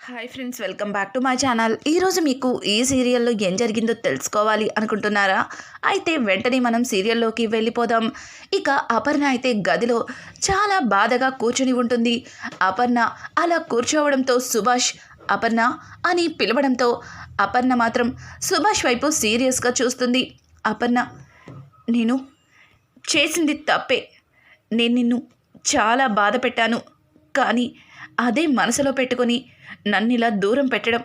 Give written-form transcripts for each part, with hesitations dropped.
Hi friends, welcome back to my channel. ఈరోజు మీకు ఈ సీరియల్లో ఏం జరిగిందో తెలుసుకోవాలి అనుకుంటున్నారా? అయితే వెంటనే మనం సీరియల్లోకి వెళ్ళిపోదాం. ఇక అపర్ణ అయితే గదిలో చాలా బాధగా కూర్చుని ఉంటుంది. అపర్ణ అలా కూర్చోవడంతో సుభాష్ అపర్ణ అని పిలవడంతో అపర్ణ మాత్రం సుభాష్ వైపు సీరియస్గా చూస్తుంది. అపర్ణ, నేను చేసింది తప్పే. నేను నిన్ను చాలా బాధ పెట్టాను. కానీ అదే మనసులో పెట్టుకొని నన్నిలా దూరం పెట్టడం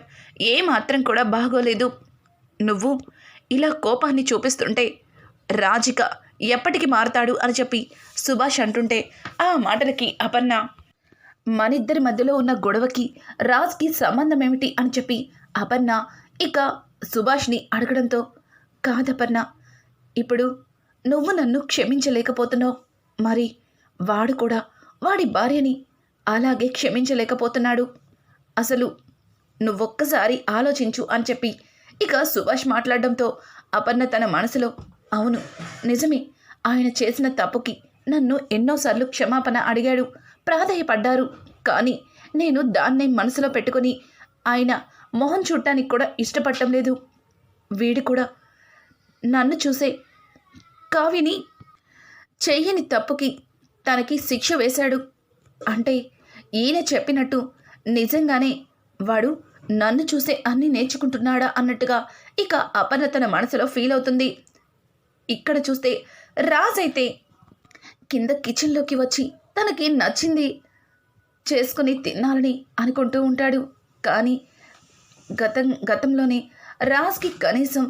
ఏమాత్రం కూడా బాగోలేదు. నువ్వు ఇలా కోపాన్ని చూపిస్తుంటే రాజిక ఎప్పటికి మారతాడు అని చెప్పి సుభాష్ అంటుంటే ఆ మాటలకి అపర్ణ, మనిద్దరి మధ్యలో ఉన్న గొడవకి రాజ్కి సంబంధం ఏమిటి అని చెప్పి అపర్ణ ఇక సుభాష్ని అడగడంతో, కాదపర్ణ, ఇప్పుడు నువ్వు నన్ను క్షమించలేకపోతున్నావు, మరి వాడు కూడా వాడి భార్యని అలాగే క్షమించలేకపోతున్నాడు. అసలు నువ్వొక్కసారి ఆలోచించు అని చెప్పి ఇక సుభాష్ మాట్లాడడంతో అపర్ణ తన మనసులో, అవును నిజమే, ఆయన చేసిన తప్పుకి నన్ను ఎన్నోసార్లు క్షమాపణ అడిగాడు, ప్రాధేయపడ్డారు. కానీ నేను దాన్నే మనసులో పెట్టుకొని ఆయన మొహం చూడటానికి కూడా ఇష్టపడటం లేదు. వీడు కూడా నన్ను చూసే కావ్యని చెయ్యని తప్పుకి తనకి శిక్ష వేశాడు. అంటే ఈయన చెప్పినట్టు నిజంగానే వాడు నన్ను చూసే అన్నీ నేర్చుకుంటున్నాడా అన్నట్టుగా ఇక అపర్ణ తన మనసులో ఫీల్ అవుతుంది. ఇక్కడ చూస్తే రాజ్ అయితే కింద కిచెన్లోకి వచ్చి తనకి నచ్చింది చేసుకుని తినాలని అనుకుంటూ ఉంటాడు. కానీ గతంలోనే రాజ్కి కనీసం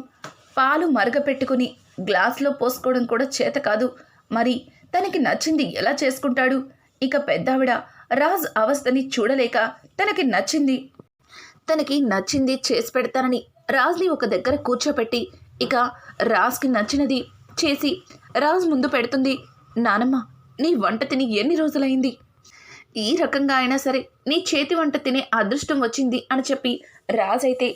పాలు మరగపెట్టుకుని గ్లాస్లో పోసుకోవడం కూడా చేత కాదు. మరి తనకి నచ్చింది ఎలా చేసుకుంటాడు? ఇక పెద్దావిడ రాజ్ అవస్థని చూడలేక తనకి నచ్చింది చేసి పెడతానని రాజ్ని ఒక దగ్గర కూర్చోపెట్టి ఇక రాజ్కి నచ్చినది చేసి రాజ్ ముందు పెడుతుంది. నానమ్మ, నీ వంట తిని ఎన్ని రోజులైంది? ఈ రకంగా అయినా సరే నీ చేతి వంట తినే అదృష్టం వచ్చింది అని చెప్పి రాజ్ అయితే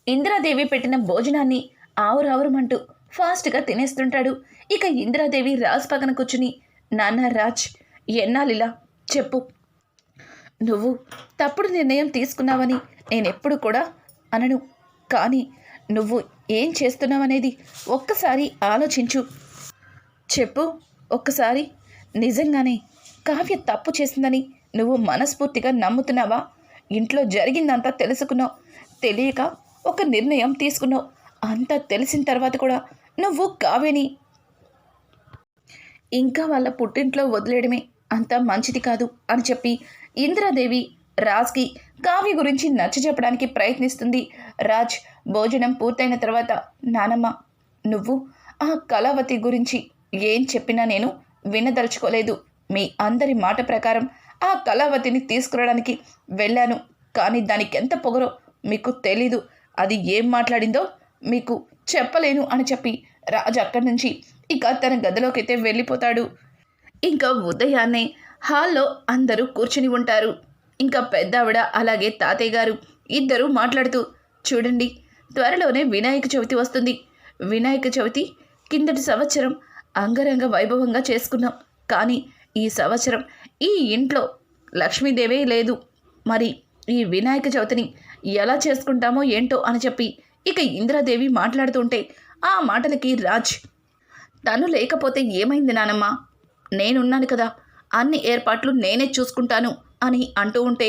ఇందిరాదేవి పెట్టిన భోజనాన్ని ఆవురావురమంటూ ఫాస్ట్గా తినేస్తుంటాడు. ఇక ఇందిరాదేవి రాజ్ పక్కన కూర్చుని, నాన్న రాజ్, ఎన్నాళ్ళిలా చెప్పు, నువ్వు తప్పుడు నిర్ణయం తీసుకున్నావని నేనెప్పుడు కూడా అనను. కానీ నువ్వు ఏం చేస్తున్నావనేది ఒక్కసారి ఆలోచించు. చెప్పు ఒక్కసారి, నిజంగానే కావ్య తప్పు చేసిందని నువ్వు మనస్ఫూర్తిగా నమ్ముతున్నావా? ఇంట్లో జరిగిందంతా తెలుసుకున్నావు, తెలియక ఒక నిర్ణయం తీసుకున్నావు. అంతా తెలిసిన తర్వాత కూడా నువ్వు కావ్యని ఇంకా వాళ్ళ పుట్టింట్లో వదిలేయడమే అంత మంచిది కాదు అని చెప్పి ఇందిరాదేవి రాజ్కి కావ్య గురించి నచ్చ చెప్పడానికి ప్రయత్నిస్తుంది. రాజ్ భోజనం పూర్తయిన తర్వాత, నానమ్మ, నువ్వు ఆ కళావతి గురించి ఏం చెప్పినా నేను వినదలుచుకోలేదు. మీ అందరి మాట ప్రకారం ఆ కళావతిని తీసుకురావడానికి వెళ్ళాను. కానీ దానికి ఎంత పొగరో మీకు తెలీదు. అది ఏం మాట్లాడిందో మీకు చెప్పలేను అని చెప్పి రాజ్ అక్కడి నుంచి ఇక తన గదిలోకైతే వెళ్ళిపోతాడు. ఇంకా ఉదయాన్నే హాల్లో అందరూ కూర్చుని ఉంటారు. ఇంకా పెద్దావిడ అలాగే తాతయ్య గారు ఇద్దరూ మాట్లాడుతూ, చూడండి, త్వరలోనే వినాయక చవితి వస్తుంది. వినాయక చవితి కిందటి సంవత్సరం అంగరంగ వైభవంగా చేసుకున్నాం. కానీ ఈ సంవత్సరం ఈ ఇంట్లో లక్ష్మీదేవే లేదు. మరి ఈ వినాయక చవితిని ఎలా చేసుకుంటామో ఏంటో అని చెప్పి ఇక ఇందిరాదేవి మాట్లాడుతుంటే ఆ మాటలకి రాజ్, తను లేకపోతే ఏమైంది నానమ్మ, నేనున్నాను కదా, అన్ని ఏర్పాట్లు నేనే చూసుకుంటాను అని అంటూ ఉంటే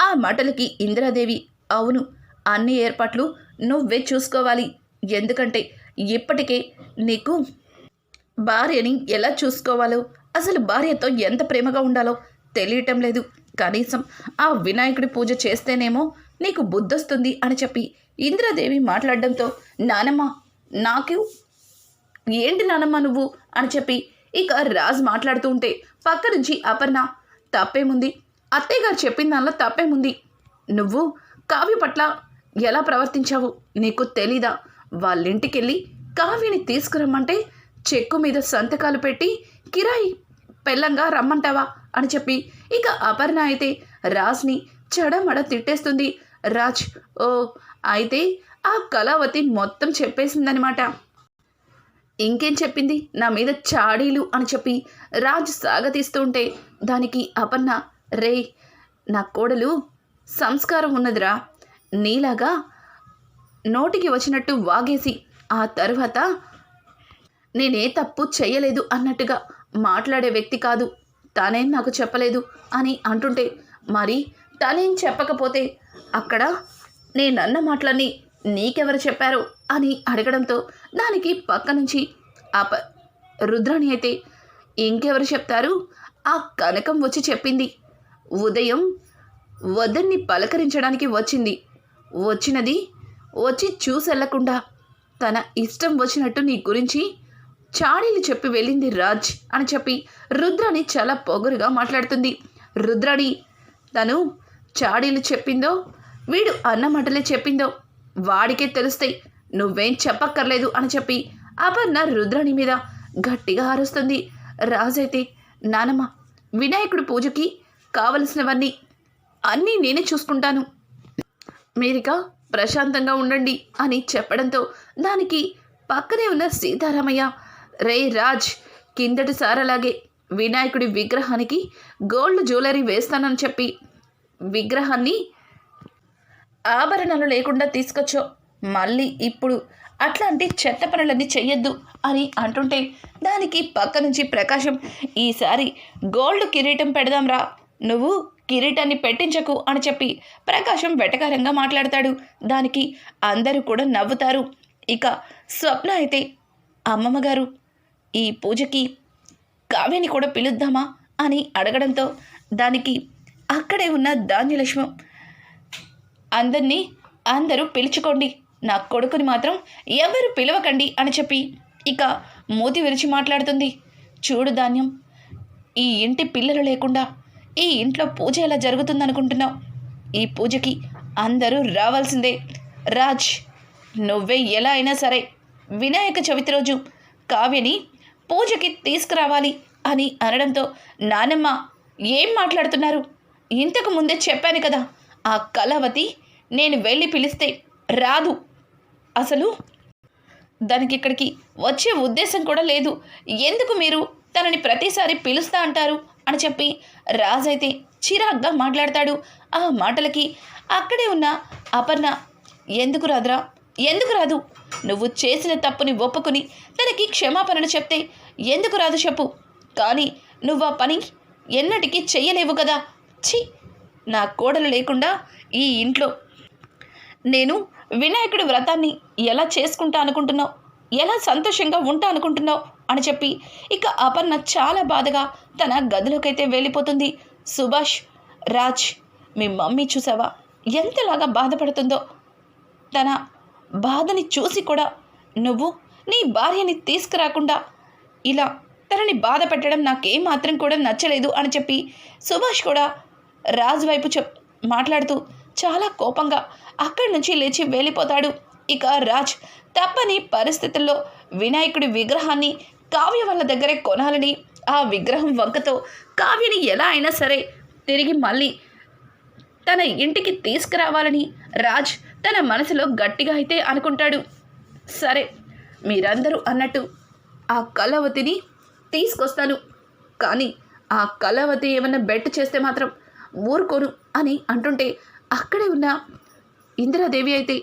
ఆ మాటలకి ఇందిరాదేవి, అవును, అన్ని ఏర్పాట్లు నువ్వే చూసుకోవాలి. ఎందుకంటే ఇప్పటికే నీకు భార్యని ఎలా చూసుకోవాలో, అసలు భార్యతో ఎంత ప్రేమగా ఉండాలో తెలియటం లేదు. కనీసం ఆ వినాయకుడి పూజ చేస్తేనేమో నీకు బుద్ధొస్తుంది అని చెప్పి ఇందిరాదేవి మాట్లాడడంతో, నానమ్మ, నాకు ఏంటి నానమ్మ నువ్వు అని చెప్పి ఇక రాజ్ మాట్లాడుతూ ఉంటే పక్క నుంచి అపర్ణ, తప్పేముంది, అత్తయ్య గారు చెప్పిన దానిలో తప్పేముంది, నువ్వు కావ్య పట్ల ఎలా ప్రవర్తించావు నీకు తెలీదా? వాళ్ళింటికెళ్ళి కావ్యని తీసుకురమ్మంటే చెక్కు మీద సంతకాలు పెట్టి కిరాయి పెళ్ళంగా రమ్మంటావా అని చెప్పి ఇక అపర్ణ అయితే రాజ్ని చెడమడ తిట్టేస్తుంది. రాజ్, ఓ అయితే ఆ కళావతి మొత్తం చెప్పేసిందనమాట. ఇంకేం చెప్పింది? నా మీద చాడీలు అని చెప్పి రాజ్ సాగతీస్తూ ఉంటే దానికి అపర్ణ, రే, నా కోడలు సంస్కారం ఉన్నదిరా. నీలాగా నోటికి వచ్చినట్టు వాగేసి ఆ తరువాత నేనే తప్పు చెయ్యలేదు అన్నట్టుగా మాట్లాడే వ్యక్తి కాదు. తనేం నాకు చెప్పలేదు అని అంటుంటే, మరి తనేం చెప్పకపోతే అక్కడ నేనన్న మాటలన్నీ నీకెవరు చెప్పారు అని అడగడంతో దానికి పక్క నుంచి రుద్రాణి అయితే, ఇంకెవరు చెప్తారు, ఆ కనకం వచ్చి చెప్పింది. ఉదయం వదన్ని పలకరించడానికి వచ్చింది. వచ్చినది వచ్చి చూసెళ్లకుండా తన ఇష్టం వచ్చినట్టు నీ గురించి చాడీలు చెప్పి వెళ్ళింది రాజ్ అని చెప్పి రుద్రాణి చాలా పొగరుగా మాట్లాడుతుంది. రుద్రాణి తను చాడీలు చెప్పిందో వీడు అన్న మాటలే చెప్పిందో వాడికే తెలుస్తాయి, నువ్వేం చెప్పక్కర్లేదు అని చెప్పి అపర్ణ రుద్రాణి మీద గట్టిగా అరుస్తుంది. రాజైతే, నానమ్మ వినాయకుడి పూజకి కావలసినవన్నీ అన్నీ నేనే చూసుకుంటాను, మీరిక ప్రశాంతంగా ఉండండి అని చెప్పడంతో దానికి పక్కనే ఉన్న సీతారామయ్య, రే రాజ్, కిందటి సారలాగే వినాయకుడి విగ్రహానికి గోల్డ్ జ్యువెలరీ వేస్తానని చెప్పి విగ్రహాన్ని ఆభరణాలు లేకుండా తీసుకొచ్చో, మళ్ళీ ఇప్పుడు అట్లాంటి చెత్త పనులన్నీ చెయ్యొద్దు అని అంటుంటే దానికి పక్క నుంచి ప్రకాశం, ఈసారి గోల్డ్ కిరీటం పెడదాంరా, నువ్వు కిరీటాన్ని పెట్టించకు అని చెప్పి ప్రకాశం వెటకారంగా మాట్లాడతాడు. దానికి అందరూ కూడా నవ్వుతారు. ఇక స్వప్న అయితే, అమ్మమ్మ గారు, ఈ పూజకి కావ్యని కూడా పిలుద్దామా అని అడగడంతో దానికి అక్కడే ఉన్న ధాన్యలక్ష్మి, అందరూ పిలుచుకోండి, నా కొడుకుని మాత్రం ఎవరు పిలవకండి అని చెప్పి ఇక మూతి విరిచి మాట్లాడుతుంది. చూడు ధాన్యం, ఈ ఇంటి పిల్లలు లేకుండా ఈ ఇంట్లో పూజ ఎలా జరుగుతుందనుకుంటున్నావు? ఈ పూజకి అందరూ రావాల్సిందే. రాజ్, నువ్వే ఎలా అయినా సరే వినాయక చవితి రోజు కావ్యని పూజకి తీసుకురావాలి అని అనడంతో, నానమ్మ ఏం మాట్లాడుతున్నారు? ఇంతకు ముందే చెప్పాను కదా, ఆ కళావతి నేను వెళ్ళి పిలిస్తే రాదు, అసలు దానికి ఇక్కడికి వచ్చే ఉద్దేశం కూడా లేదు, ఎందుకు మీరు తనని ప్రతిసారి పిలుస్తా అంటారు అని చెప్పి రాజైతే చిరాగ్గా మాట్లాడతాడు. ఆ మాటలకి అక్కడే ఉన్న అపర్ణ, ఎందుకు రాదురా, ఎందుకు రాదు? నువ్వు చేసిన తప్పుని ఒప్పుకుని తనకి క్షమాపణలు చెప్తే ఎందుకు రాదు చెప్పు, కానీ నువ్వు ఆ పని ఎన్నటికీ చెయ్యలేవు కదా. ఛీ, నా కోడలు లేకుండా ఈ ఇంట్లో నేను వినాయకుడి వ్రతాన్ని ఎలా చేసుకుంటా అనుకుంటున్నావు, ఎలా సంతోషంగా ఉంటా అనుకుంటున్నావు అని చెప్పి ఇక అపర్ణ చాలా బాధగా తన గదిలోకైతే వెళ్ళిపోతుంది. సుభాష్, రాజ్, మీ మమ్మీ చూసావా ఎంతలాగా బాధపడుతుందో? తన బాధని చూసి కూడా నువ్వు నీ భార్యని తీసుకురాకుండా ఇలా తనని బాధ పెట్టడం నాకేమాత్రం కూడా నచ్చలేదు అని చెప్పి సుభాష్ కూడా రాజ్ వైపు మాట్లాడుతూ చాలా కోపంగా అక్కడి నుంచి లేచి వెళ్ళిపోతాడు. ఇక రాజ్ తప్పని పరిస్థితుల్లో వినాయకుడి విగ్రహాన్ని కావ్య వాళ్ళ దగ్గరే కొనాలని, ఆ విగ్రహం వంకతో కావ్యని ఎలా అయినా సరే తిరిగి మళ్ళీ తన ఇంటికి తీసుకురావాలని రాజ్ తన మనసులో గట్టిగా అయితే అనుకుంటాడు. సరే, మీరందరూ అన్నట్టు ఆ కళావతిని తీసుకొస్తాను, కానీ ఆ కళావతి ఏమన్నా బెట్ చేస్తే మాత్రం ఊరుకోను అని అంటుంటే అక్కడే ఉన్న ఇందిరాదేవి అయితే,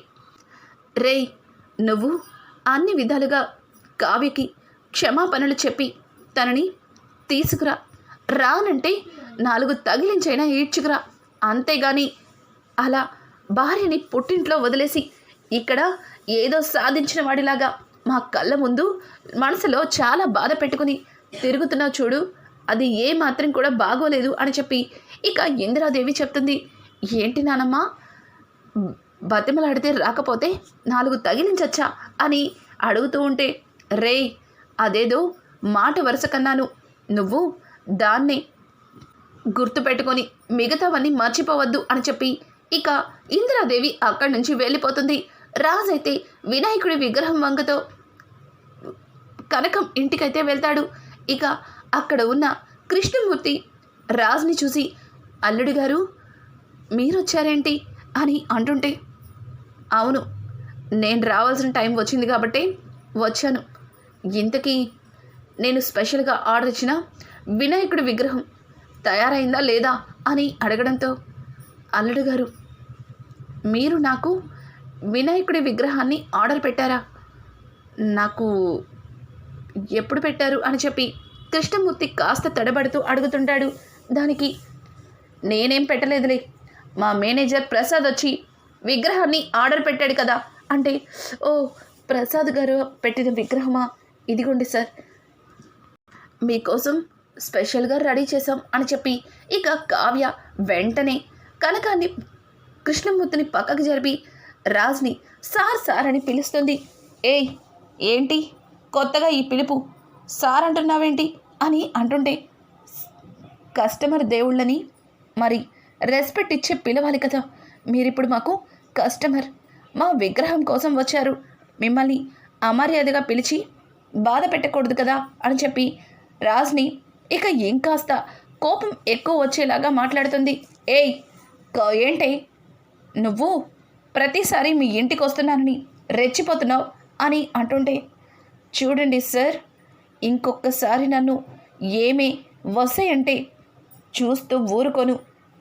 రే, నువ్వు అన్ని విధాలుగా కావ్యకి క్షమాపణలు చెప్పి తనని తీసుకురా, రానంటే 4 తగిలించైనా ఈడ్చుకురా, అంతేగాని అలా భార్యని పుట్టింట్లో వదిలేసి ఇక్కడ ఏదో సాధించిన వాడిలాగా మా కళ్ళ ముందు మనసులో చాలా బాధ పెట్టుకుని తిరుగుతున్నావు చూడు, అది ఏ మాత్రం కూడా బాగోలేదు అని చెప్పి ఇక ఇందిరాదేవి చెప్తుంది. ఏంటి నానమ్మ, బతిమలాడితే రాకపోతే 4 తగిలించచ్చా అని అడుగుతూ ఉంటే, రే, అదేదో మాట వరుస కన్నాను, నువ్వు దాన్ని గుర్తుపెట్టుకొని మిగతావన్నీ మర్చిపోవద్దు అని చెప్పి ఇక ఇందిరాదేవి అక్కడి నుంచి వెళ్ళిపోతుంది. రాజైతే వినాయకుడి విగ్రహం వంకతో కనకం ఇంటికైతే వెళ్తాడు. ఇక అక్కడ ఉన్న కృష్ణమూర్తి రాజ్ని చూసి, అల్లుడి గారు మీరొచ్చారేంటి అని అంటుంటే, అవును, నేను రావాల్సిన టైం వచ్చింది కాబట్టి వచ్చాను. ఇంతకీ నేను స్పెషల్గా ఆర్డర్ ఇచ్చిన వినాయకుడి విగ్రహం తయారైందా లేదా అని అడగడంతో, అల్లుడు గారు, మీరు నాకు వినాయకుడి విగ్రహాన్ని ఆర్డర్ పెట్టారా? నాకు ఎప్పుడు పెట్టారు అని చెప్పి కృష్ణమూర్తి కాస్త తడబడుతూ అడుగుతుంటాడు. దానికి నేనేం పెట్టలేదులే, మా మేనేజర్ ప్రసాద్ వచ్చి విగ్రహాన్ని ఆర్డర్ పెట్టాడు కదా అంటే, ఓ ప్రసాద్ గారు పెట్టిన విగ్రహమా? ఇదిగోండి సార్, మీకోసం స్పెషల్గా రెడీ చేశాం అని చెప్పి ఇక కావ్య వెంటనే కనకాన్ని కృష్ణమూర్తిని పక్కకు జరిపి రాజ్ని సార్ సార్ అని పిలుస్తుంది. ఏయ్ ఏంటి కొత్తగా ఈ పిలుపు, సార్ అంటున్నావేంటి అని అంటుంటే, కస్టమర్ దేవుళ్ళని మరి రెస్పెక్ట్ ఇచ్చే పిలవాలి కదా, మీరిప్పుడు మాకు కస్టమర్, మా విగ్రహం కోసం వచ్చారు, మిమ్మల్ని అమర్యాదగా పిలిచి బాధ పెట్టకూడదు కదా అని చెప్పి రాజ్ని ఇక ఇంకాస్త కోపం ఎక్కువ వచ్చేలాగా మాట్లాడుతుంది. ఏయ్ ఏంటే నువ్వు ప్రతిసారి మీ ఇంటికి వస్తున్నానని రెచ్చిపోతున్నావు అని అంటుంటే, చూడండి సార్, ఇంకొకసారి నన్ను ఏమే వస్తాయంటే చూస్తూ ఊరుకోను,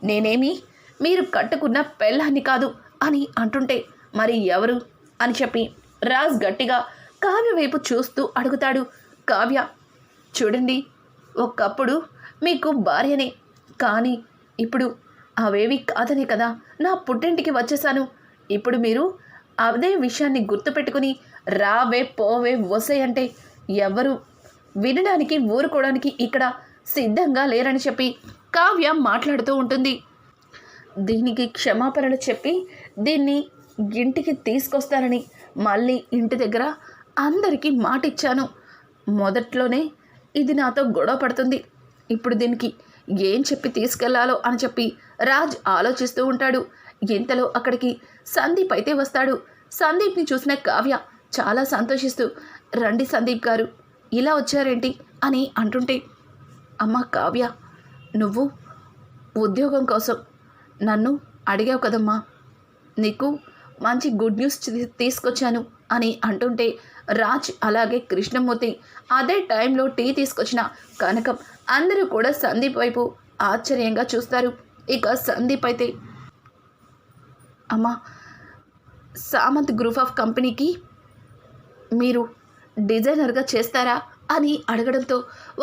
నేనేమి మీరు కట్టుకున్న పెళ్ళాన్ని కాదు అని అంటుంటే, మరి ఎవరు అని చెప్పి రాజ్ గట్టిగా కావ్య వైపు చూస్తూ అడుగుతాడు. కావ్య, చూడండి, ఒకప్పుడు మీకు భార్యనే, కానీ ఇప్పుడు అవేవి కాదనే కదా నా పుట్టింటికి వచ్చేసాను. ఇప్పుడు మీరు అదే విషయాన్ని గుర్తుపెట్టుకుని రావే పోవే వసే అంటే ఎవరు వినడానికి ఊరుకోవడానికి ఇక్కడ సిద్ధంగా లేరని చెప్పి కావ్య మాట్లాడుతూ ఉంటుంది. దీనికి క్షమాపణలు చెప్పి దీన్ని ఇంటికి తీసుకొస్తానని మళ్ళీ ఇంటి దగ్గర అందరికీ మాటిచ్చాను. మొదట్లోనే ఇది నాతో గొడవ పడుతుంది, ఇప్పుడు దీనికి ఏం చెప్పి తీసుకెళ్లాలో అని చెప్పి రాజ్ ఆలోచిస్తూ ఉంటాడు. ఇంతలో అక్కడికి సందీప్ అయితే వస్తాడు. సందీప్ని చూసిన కావ్య చాలా సంతోషిస్తూ, రండి సందీప్ గారు, ఇలా వచ్చారేంటి అని అంటుంటే, అమ్మ కావ్య, నువ్వు ఉద్యోగం కోసం నన్ను అడిగావు కదమ్మా, నీకు మంచి గుడ్ న్యూస్ తీసుకొచ్చాను అని అంటుంటే, రాజ్ అలాగే కృష్ణమూర్తి అదే టైంలో టీ తీసుకొచ్చిన కనకం అందరూ కూడా సందీప్ వైపు ఆశ్చర్యంగా చూస్తారు. ఇక సందీప్ అయితే, అమ్మా, సామంత్ గ్రూప్ ఆఫ్ కంపెనీకి మీరు డిజైనర్గా చేస్తారా అని అడగడంతో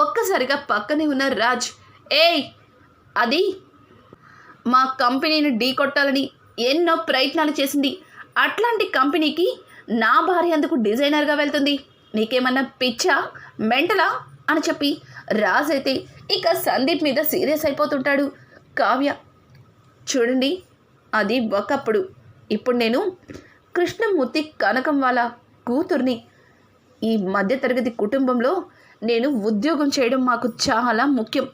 ఒక్కసారిగా పక్కనే ఉన్న రాజ్, ఏయ్ అది మా కంపెనీని ఢీకొట్టాలని ఎన్నో ప్రయత్నాలు చేసింది, అట్లాంటి కంపెనీకి నా భార్య అందుకు డిజైనర్గా వెళ్తుంది, నీకేమన్నా పిచ్చా మెంటలా అని చెప్పి రాజ్ అయితే ఇక సందీప్ మీద సీరియస్ అయిపోతుంటాడు. కావ్య, చూడండి, అది ఒకప్పుడు, ఇప్పుడు నేను కృష్ణమూర్తి కనకం వాళ్ళ కూతుర్ని, ఈ మధ్యతరగతి కుటుంబంలో నేను ఉద్యోగం చేయడం మాకు చాలా ముఖ్యం.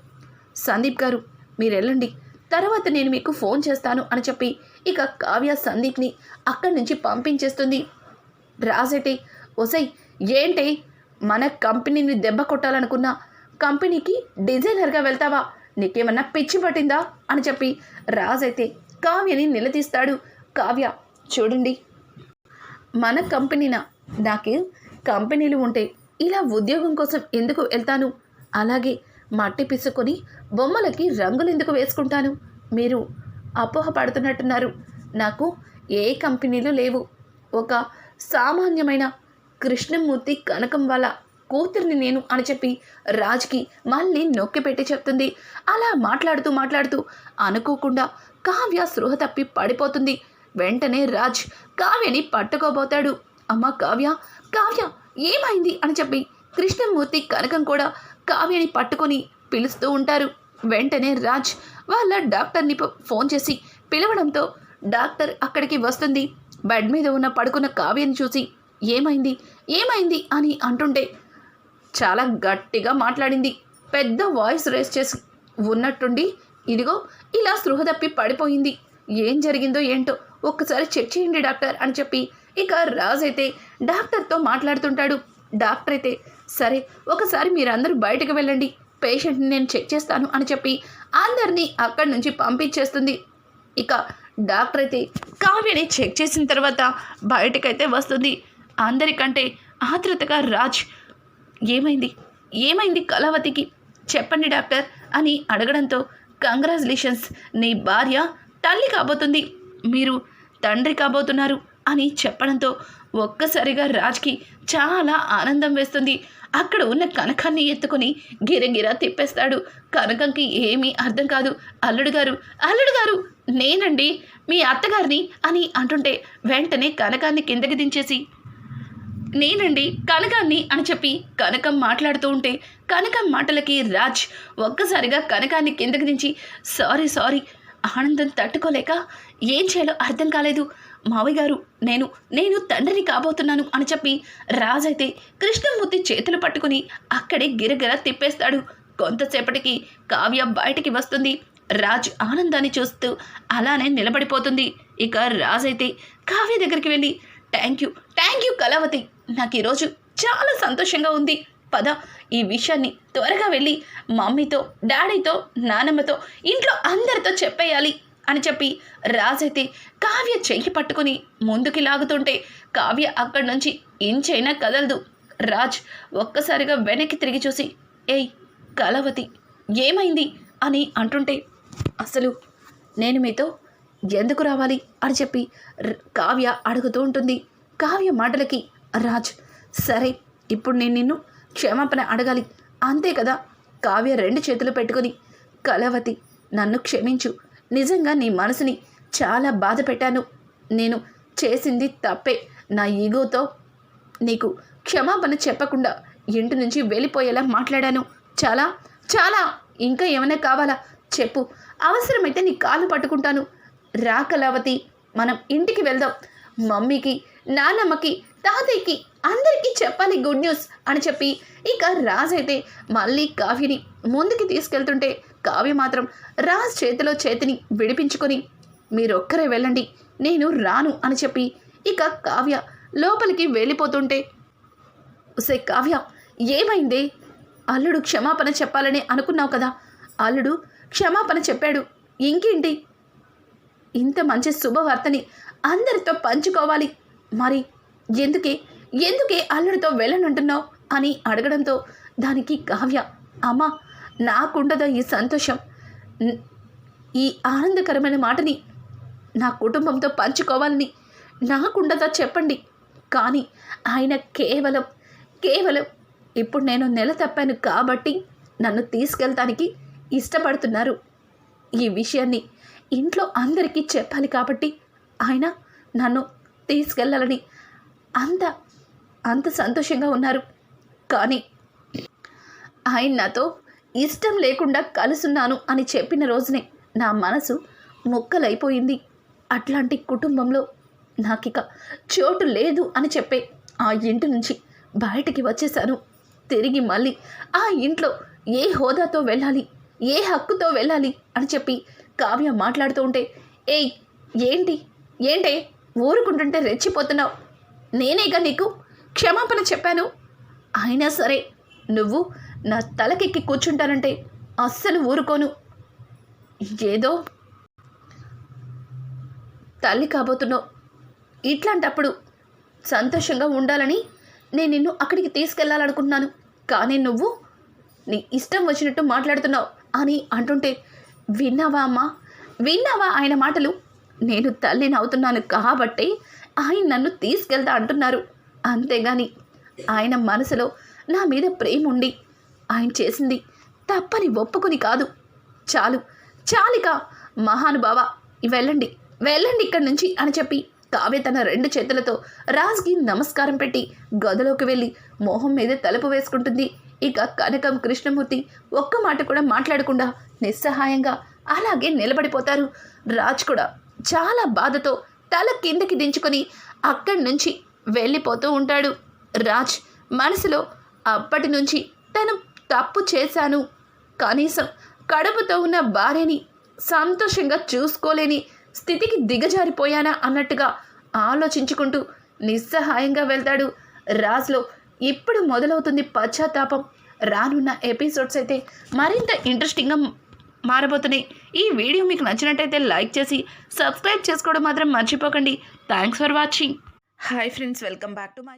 సందీప్ గారు, మీరు వెళ్ళండి, తర్వాత నేను మీకు ఫోన్ చేస్తాను అని చెప్పి ఇక కావ్య సందీప్ని అక్కడి నుంచి పంపించేస్తుంది. రాజేటి, ఒసై ఏంటి, మన కంపెనీని దెబ్బ కొట్టాలనుకున్న కంపెనీకి డిజైనర్గా వెళ్తావా, నీకేమన్నా పిచ్చి పట్టిందా అని చెప్పి రాజైతే కావ్యని నిలదీస్తాడు. కావ్య, చూడండి, మన కంపెనీనా, నాకు కంపెనీలు ఉంటే ఇలా ఉద్యోగం కోసం ఎందుకు వెళ్తాను, అలాగే మట్టి పిసుకొని బొమ్మలకి రంగులు ఎందుకు వేసుకుంటాను, మీరు అపోహ పడుతున్నట్టున్నారు, నాకు ఏ కంపెనీలు లేవు, ఒక సామాన్యమైన కృష్ణమూర్తి కనకం వాళ్ళ కూతుర్ని నేను అని చెప్పి రాజ్కి మళ్ళీ నొక్కి పెట్టి చెప్తుంది. అలా మాట్లాడుతూ అనుకోకుండా కావ్య స్పృహ తప్పి పడిపోతుంది. వెంటనే రాజ్ కావ్యని పట్టుకోబోతాడు. అమ్మ కావ్య, కావ్య ఏమైంది అని చెప్పి కృష్ణమూర్తి కనకం కూడా కావ్యని పట్టుకొని పిలుస్తూ ఉంటారు. వెంటనే రాజ్ వాళ్ళ డాక్టర్ని ఫోన్ చేసి పిలవడంతో డాక్టర్ అక్కడికి వస్తుంది. బెడ్ మీద ఉన్న పడుకున్న కావ్యని చూసి, ఏమైంది అని అంటుంటే, చాలా గట్టిగా మాట్లాడింది, పెద్ద వాయిస్ రేస్ చేసి ఉన్నట్టుండి, ఇదిగో ఇలా స్పృహ తప్పి పడిపోయింది, ఏం జరిగిందో ఏంటో ఒక్కసారి చెక్ చేయండి డాక్టర్ అని చెప్పి ఇక రాజ్ అయితే డాక్టర్తో మాట్లాడుతుంటాడు. డాక్టర్ అయితే, సరే ఒకసారి మీరందరూ బయటకు వెళ్ళండి, పేషెంట్ని నేను చెక్ చేస్తాను అని చెప్పి అందరినీ అక్కడి నుంచి పంపించేస్తుంది. ఇక డాక్టర్ అయితే కావ్యని చెక్ చేసిన తర్వాత బయటకైతే వస్తుంది. అందరికంటే ఆతృతగా రాజ్, ఏమైంది కళావతికి, చెప్పండి డాక్టర్ అని అడగడంతో, కంగ్రాచులేషన్స్, నీ భార్య తల్లి కాబోతుంది, మీరు తండ్రి కాబోతున్నారు అని చెప్పడంతో ఒక్కసారిగా రాజ్కి చాలా ఆనందం వేస్తుంది. అక్కడ ఉన్న కనకాన్ని ఎత్తుకొని గిరగిరా తిప్పేస్తాడు. కనకంకి ఏమీ అర్థం కాదు. అల్లుడు గారు నేనండి మీ అత్తగారిని అని అంటుంటే వెంటనే కనకాన్ని కిందకి దించేసి నేనండి కనకాన్ని అని చెప్పి కనకం మాట్లాడుతూ ఉంటే కనకం మాటలకి రాజ్ ఒక్కసారిగా కనకాన్ని కిందకి దించి సారీ ఆనందం తట్టుకోలేక ఏం చేయాలో అర్థం కాలేదు. మావయ్య గారు నేను తండ్రిని కాబోతున్నాను అని చెప్పి రాజ్ అయితే కృష్ణమూర్తి చేతులు పట్టుకుని అక్కడే గిరగిర తిప్పేస్తాడు. కొంతసేపటికి కావ్య బయటికి వస్తుంది. రాజ్ ఆనందాన్ని చూస్తూ అలానే నిలబడిపోతుంది. ఇక రాజ్ అయితే కావ్య దగ్గరికి వెళ్ళి థ్యాంక్ యూ కళావతి, నాకు ఈరోజు చాలా సంతోషంగా ఉంది. పద ఈ విషయాన్ని త్వరగా వెళ్ళి మమ్మీతో డాడీతో నానమ్మతో ఇంట్లో అందరితో చెప్పేయాలి అని చెప్పి రాజైతే కావ్య చెయ్యి పట్టుకుని ముందుకి లాగుతుంటే కావ్య అక్కడి నుంచి ఇంచైనా కదలదు. రాజ్ ఒక్కసారిగా వెనక్కి తిరిగి చూసి ఏయ్ కళావతి ఏమైంది అని అంటుంటే అసలు నేను మీతో ఎందుకు రావాలి అని చెప్పి కావ్య అడుగుతూ ఉంటుంది. కావ్య మాటలకి రాజ్ సరే ఇప్పుడు నేను నిన్ను క్షమాపణ అడగాలి అంతే కదా. కావ్య రెండు చేతులు పెట్టుకుని కళావతి నన్ను క్షమించు, నిజంగా నీ మనసుని చాలా బాధ పెట్టాను, నేను చేసింది తప్పే, నా ఈగోతో నీకు క్షమాపణ చెప్పకుండా ఇంటి నుంచి వెళ్ళిపోయేలా మాట్లాడాను, చాలా ఇంకా ఏమైనా కావాలా చెప్పు, అవసరమైతే నీ కాళ్ళు పట్టుకుంటాను. రా కళావతి మనం ఇంటికి వెళ్దాం, మమ్మీకి నాన్నమ్మకి తాతయ్యకి అందరికీ చెప్పాలి గుడ్ న్యూస్ అని చెప్పి ఇక రాజ్ అయితే మళ్ళీ కావ్యని ముందుకి తీసుకెళ్తుంటే కావ్య మాత్రం రాజ్ చేతిలో చేతిని విడిపించుకొని మీరొక్కరే వెళ్ళండి నేను రాను అని చెప్పి ఇక కావ్య లోపలికి వెళ్ళిపోతుంటే ఉసే కావ్య ఏమైందే, అల్లుడు క్షమాపణ చెప్పాలని అనుకున్నావు కదా, అల్లుడు క్షమాపణ చెప్పాడు, ఇంకేంటి ఇంత మంచి శుభవార్తని అందరితో పంచుకోవాలి, మరి ఎందుకే అల్లుడితో వెళ్ళనంటున్నావు అని అడగడంతో దానికి కావ్య అమ్మా నాకుండదా ఈ సంతోషం, ఈ ఆనందకరమైన మాటని నా కుటుంబంతో పంచుకోవాలని నాకుండదా చెప్పండి, కానీ ఆయన కేవలం ఇప్పుడు నేను నెల తప్పాను కాబట్టి నన్ను తీసుకెళ్తానికి ఇష్టపడుతున్నారు, ఈ విషయాన్ని ఇంట్లో అందరికీ చెప్పాలి కాబట్టి ఆయన నన్ను తీసుకెళ్ళాలని అంత సంతోషంగా ఉన్నారు, కానీ ఆయన నాతో ఇష్టం లేకుండా కలుసున్నాను అని చెప్పిన రోజునే నా మనసు ముక్కలైపోయింది, అట్లాంటి కుటుంబంలో నాకిక చోటు లేదు అని చెప్పే ఆ ఇంటి నుంచి బయటికి వచ్చేసాను, తిరిగి మళ్ళీ ఆ ఇంట్లో ఏ హోదాతో వెళ్ళాలి, ఏ హక్కుతో వెళ్ళాలి అని చెప్పి కావ్య మాట్లాడుతూ ఉంటే ఏయ్ ఏంటే ఊరుకుంటుంటే రెచ్చిపోతున్నావు, నేనేగా నీకు క్షమాపణ చెప్పాను, అయినా సరే నువ్వు నా తలకెక్కి కూర్చుంటానంటే అస్సలు ఊరుకోను, ఏదో తల్లి కాబోతున్నావు, ఇట్లాంటప్పుడు సంతోషంగా ఉండాలని నేను నిన్ను అక్కడికి తీసుకెళ్ళాలనుకుంటున్నాను, కానీ నువ్వు నీ ఇష్టం వచ్చినట్టు మాట్లాడుతున్నావు అని అంటుంటే విన్నావా అమ్మా, విన్నావా ఆయన మాటలు, నేను తల్లిని అవుతున్నాను కాబట్టి ఆయన నన్ను తీసుకెళ్తా అంటున్నారు, అంతేగాని ఆయన మనసులో నా మీద ప్రేమ ఉండి ఆయన చేసింది తప్పని ఒప్పుకొని కాదు, చాలిక మహానుభావ వెళ్ళండి ఇక్కడి నుంచి అని చెప్పి కావ్య తన రెండు చేతులతో రాజ్కి నమస్కారం పెట్టి గదిలోకి వెళ్ళి మోహం మీద తలుపు వేసుకుంటుంది. ఇక కనకం కృష్ణమూర్తి ఒక్క మాట కూడా మాట్లాడకుండా నిస్సహాయంగా అలాగే నిలబడిపోతారు. రాజ్ కూడా చాలా బాధతో తల కిందకి దించుకొని అక్కడి నుంచి వెళ్ళిపోతూ ఉంటాడు. రాజ్ మనసులో అప్పటి నుంచి తను తప్పు చేశాను, కనీసం కడుపుతో ఉన్న భార్యని సంతోషంగా చూసుకోలేని స్థితికి దిగజారిపోయానా అన్నట్టుగా ఆలోచించుకుంటూ నిస్సహాయంగా వెళ్తాడు. రాజ్లో ఇప్పుడు మొదలవుతుంది పశ్చాత్తాపం. రానున్న ఎపిసోడ్స్ అయితే మరింత ఇంట్రెస్టింగ్గా మారబోతున్నాయి. ఈ వీడియో మీకు నచ్చినట్టయితే లైక్ చేసి సబ్స్క్రైబ్ చేసుకోవడం మాత్రం మర్చిపోకండి. Thanks for watching. Hi friends, welcome back to my